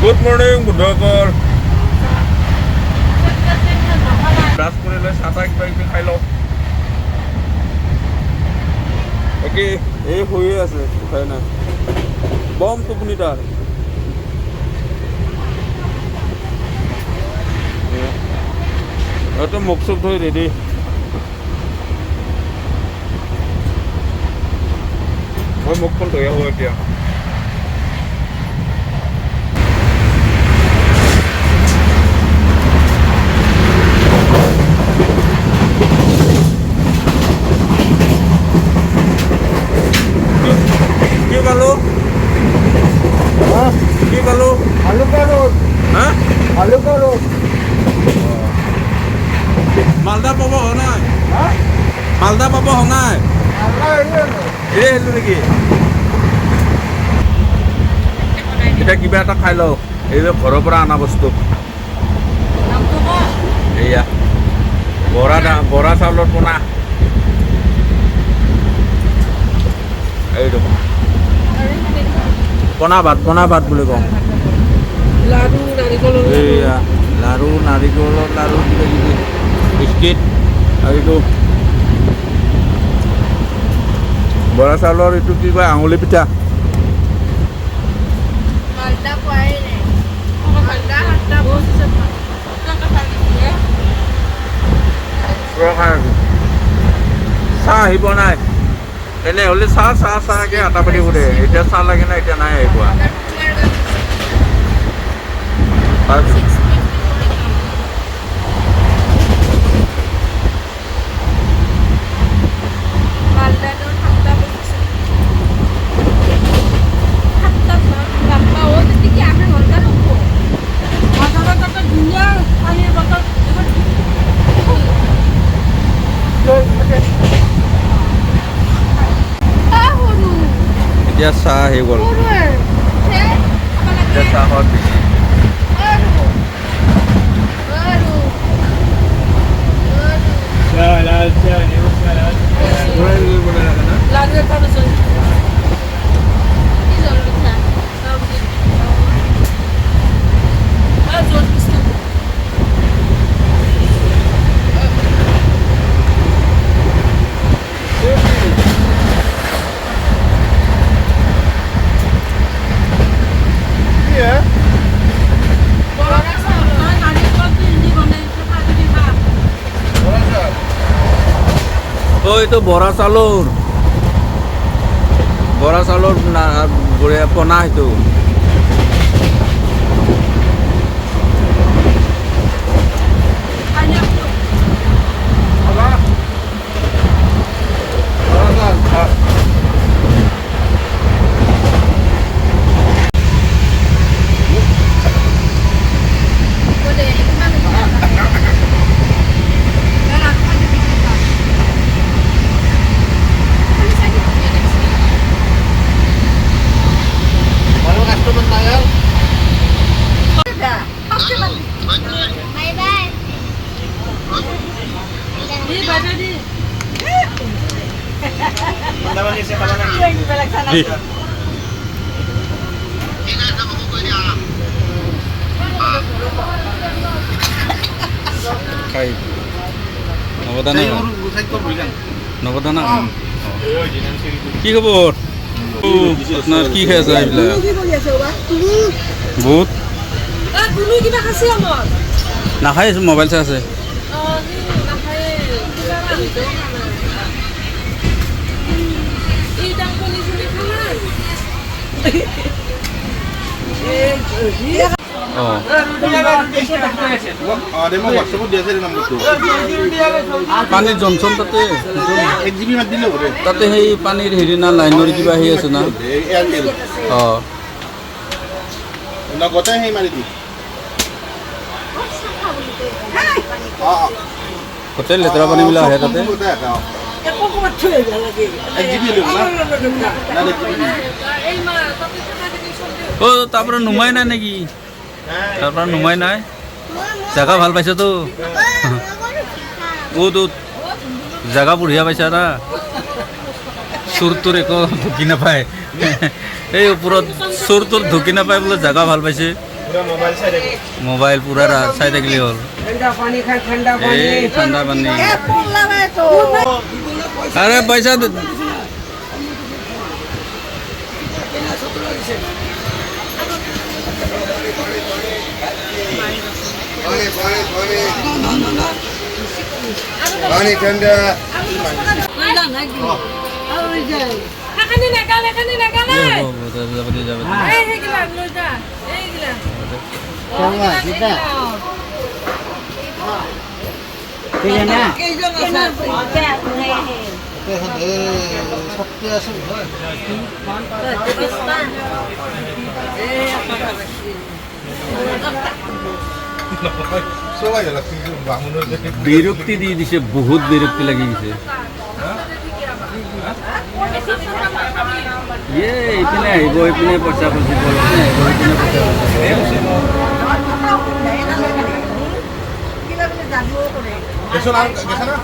Good morning, Budakar. Brush করে লৈ চাহ কিবা খাই লওঁ। একে এই শুয়ে আছে উঠাই নাই বম টোপনি তাৰ এইটো মুখ চুখ ধুই ৰেডি মই মুখখন ধুই আহোঁ এতিয়া মালদা পাব নাই মালদা পাব নাই এই হেলো নেকি এতিয়া কিবা এটা খাই লওঁ এই যে ঘৰৰ পৰা অনা বস্তু এয়া বৰা চাউলৰ পোনা এইটো পোনা ভাত বুলি কওঁ এয়া লাৰু নাৰিকলৰ লাৰু কিবা কিবি বিস্কিট আৰু এইটো বৰা চাউলৰ এইটো কি কয় আঙুলি পিঠা চাহ আহিব নাই এনেহ'লে চাহকৈ আটা পাতি ফুৰে এতিয়া চাহ লাগে না এতিয়া নাই আহিব এতিয়া চাহ আহি গ'ল এতিয়া চাহত বেছি এইটো বৰা চাউলৰ বঢ়িয়া পোনা সেইটো নবদানা কি খবৰ আপোনাৰ কি খাই আছে এইবিলাক বহুত নাখাই আছো মোবাইল চাই আছে পানীৰ জনচন তাতে সেই পানীৰ হেৰি না লাইনৰ কিবা সেই আছে না অঁ গোটেই লেতেৰা পানীবিলাক আহে তাতে অঁ তাৰপৰা নুমাই নাই নেকি তাৰপৰা নুমাই নাই জেগা ভাল পাইছতো তো জেগা বঢ়িয়া পাইছা না চোৰ তোৰ একো ঢুকি নাপায় এই ওপৰত চোৰ তোৰ ঢুকি নাপায় বোলে জেগা ভাল পাইছে মোবাইল পুরা চাই থাকিলে হ'ল ठंडा पानी खाए ठंडा पानी এই ঠাণ্ডা পানী ए फूल लगे तो আরে পইচা पानी ठंडा এখানে নাগালে যাবি যাবি এই হেগিলা লইতা এইগিলা चलवा सीधा ठीक है ना শক্তি আছে সবাই লাগছে বামুনের যে বিরক্তি দিয়ে দিছে বহুত বিরক্তি লাগি গেছে ইয়ে এইপিনে আহিব এইপিনে পইচা খুজিব এইপিনে আহিব এইপিনে পইচা খুজিব গেছো না গেছে না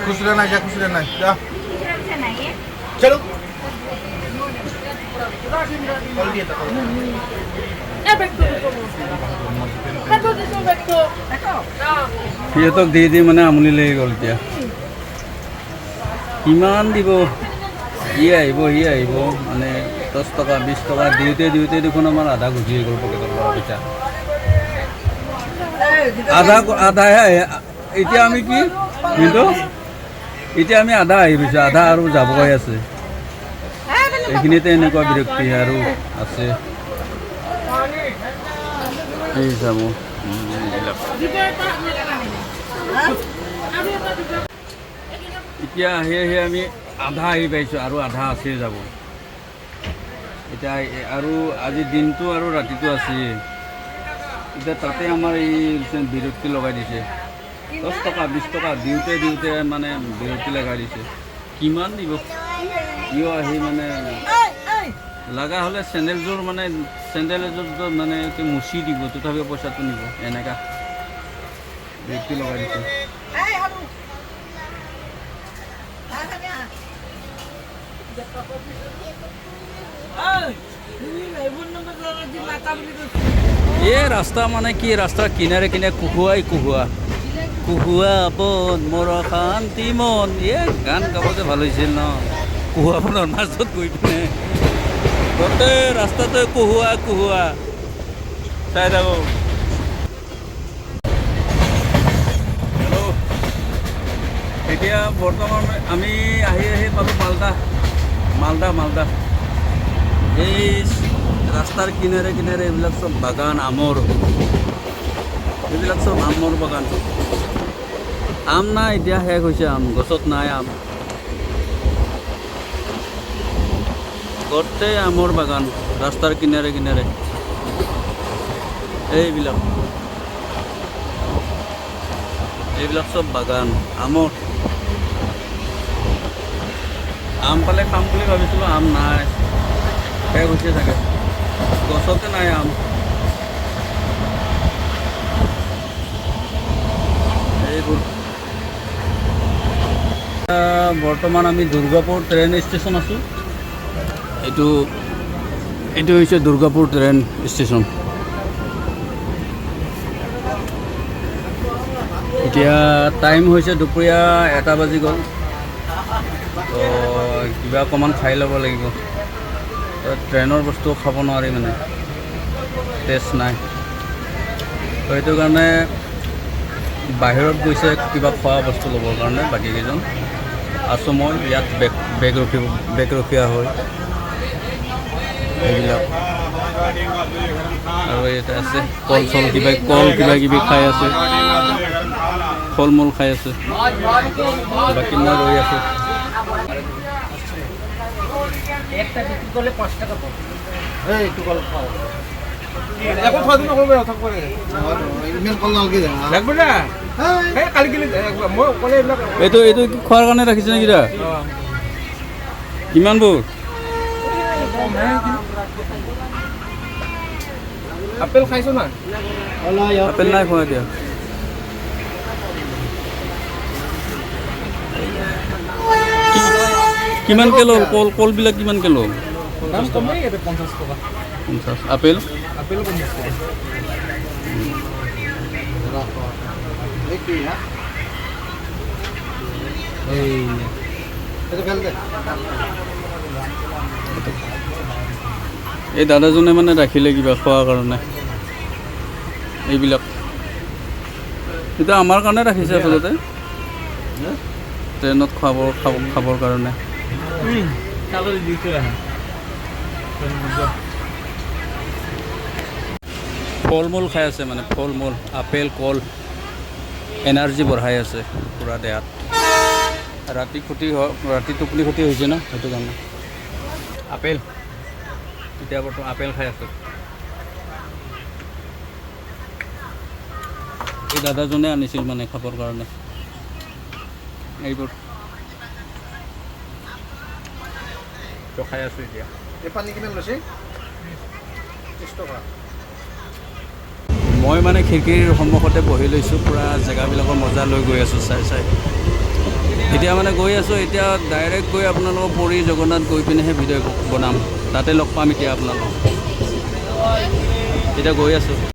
খুচরা নাই যা খুচরা নাই যা চলো কল দিয়ে তো সিহঁতক দি দি মানে আমনি লাগি গ'ল এতিয়া কিমান দিব সি আহিব মানে 10 টকা 20 টকা দিওঁতে দিওঁতে দেখোন আমাৰ আধা গুচি গ'ল পকেটৰ পৰা পইচা আধাহে এতিয়া আমি কি কিন্তু এতিয়া আমি আধা আহি গৈছোঁ আধা আৰু যাবগৈ আছে এইখিনিতে এনেকুৱা বিৰক্তি আৰু আছে এই যাব এতিয়া আহি আহি আমি আধা আহি পাইছোঁ আৰু আধা আছে যাব এতিয়া আৰু আজি দিনটো আৰু ৰাতিটো আছে এতিয়া তাতে আমাৰ এই বিৰক্তি লগাই দিছে 10 টকা 20 টকা দিওঁতে দিওঁতে মানে বিৰক্তি লগাই দিছে কিমান দিব ইও আহি মানে লগা হ'লে চেণ্ডেলযোৰ মানে চেণ্ডেল এযোৰ মানে মুচি দিব তথাপিও পইচাটো নিব এনেকা বিৰক্তি লগাই দিছে এই ৰাস্তা মানে কি ৰাস্তাৰ কিনাৰে কিনাৰে কুহুৱা বন মোৰ শান্তি মন এই গান গাবতে ভাল হৈছিল ন কুহুৱা বনৰ মাজত গৈ পিনে গোটেই ৰাস্তাতে কুহুৱা চাই থাকো হেল্ল' এতিয়া বৰ্তমান আমি আহি পালোঁ মালদা এই ৰাস্তাৰ কিনাৰে কিনাৰে এইবিলাক চব বাগান আমৰ এইবিলাক চব আমৰ বাগান আম নাই এতিয়া শেষ হৈছে আম গছত নাই আম গোটেই আমৰ বাগান ৰাস্তাৰ কিনাৰে কিনাৰে এইবিলাক চব বাগান আমৰ আম পালে খাম বুলি ভাবিছিলোঁ আম নাই শেষ হৈছে চাগে গছতে নাই আম এইবোৰ বৰ্তমান আমি দুৰ্গাপুৰ ট্ৰেইন ষ্টেচন আছোঁ এইটো হৈছে দুৰ্গাপুৰ ট্ৰেইন ষ্টেচন এতিয়া টাইম হৈছে দুপৰীয়া 1 বাজি গ'ল তো কিবা অকণমান খাই ল'ব লাগিব ট্ৰেইনৰ বস্তু খাব নোৱাৰি মানে টেষ্ট নাই তো সেইটো কাৰণে বাহিৰত গৈছে কিবা খোৱা বস্তু ল'বৰ কাৰণে বাকীকেইজন আছোঁ মই ইয়াত বেগ ৰখীয়া হয় এইবিলাক আৰু ইয়াতে আছে কল কিবা কিবি খাই আছে ফল মূল খাই আছে বাকী মই ৰৈ আছোঁ একটা বিক্রি করলে 5 টাকা পাবো এই একটু কল খাও এখন ছয়দিন করবে অথক করে ইমেল কল নালগে লাগবে না হ্যাঁ কালি গেলে মই কলে এইবিলাক এইটো খোৱাৰ কাৰণে ৰাখিছে নেকি দা কিমানবোৰ আপেল খাইছো না আপেল নাই খোৱা এতিয়া কিমানকৈ ল'ল কলবিলাক কিমানকৈ ল'ল? দাম কমেই ইয়াতে 50 টকা 50। আপেল আপেল 50 টকা এই এইটো ভাল দে এই দাদাজনে মানে ৰাখিলে কিবা খোৱাৰ কাৰণে এইবিলাক। এতিয়া আমাৰ কাৰণে ৰাখিছে আচলতে, ট্ৰেইনত খাবৰ কাৰণে। চাবলৈ দি থৈ আহে ফল মূল খাই আছে মানে, ফল মূল আপেল কল এনাৰ্জি বঢ়াই আছে পূৰা দেহাত। ৰাতি টোপনি ক্ষতি হৈছে ন, সেইটো কাৰণে। আপেল এতিয়া বৰ্তমান আপেল খাই আছোঁ। এই দাদাজনে আনিছিল মানে খাবৰ কাৰণে এইবোৰ। তো খাই আছোঁ এতিয়া। এই পানী কিমান লৈছে 30 টকা মই মানে খিৰিকীৰ সন্মুখতে বহি লৈছোঁ, পূৰা জেগাবিলাকৰ মজা লৈ গৈ আছোঁ চাই। এতিয়া মানে গৈ আছোঁ, এতিয়া ডাইৰেক্ট গৈ আপোনালোকৰ পুৰী জগন্নাথ গৈ পিনেহে ভিডিঅ' বনাম, তাতে লগ পাম এতিয়া আপোনালোকক। এতিয়া গৈ আছোঁ।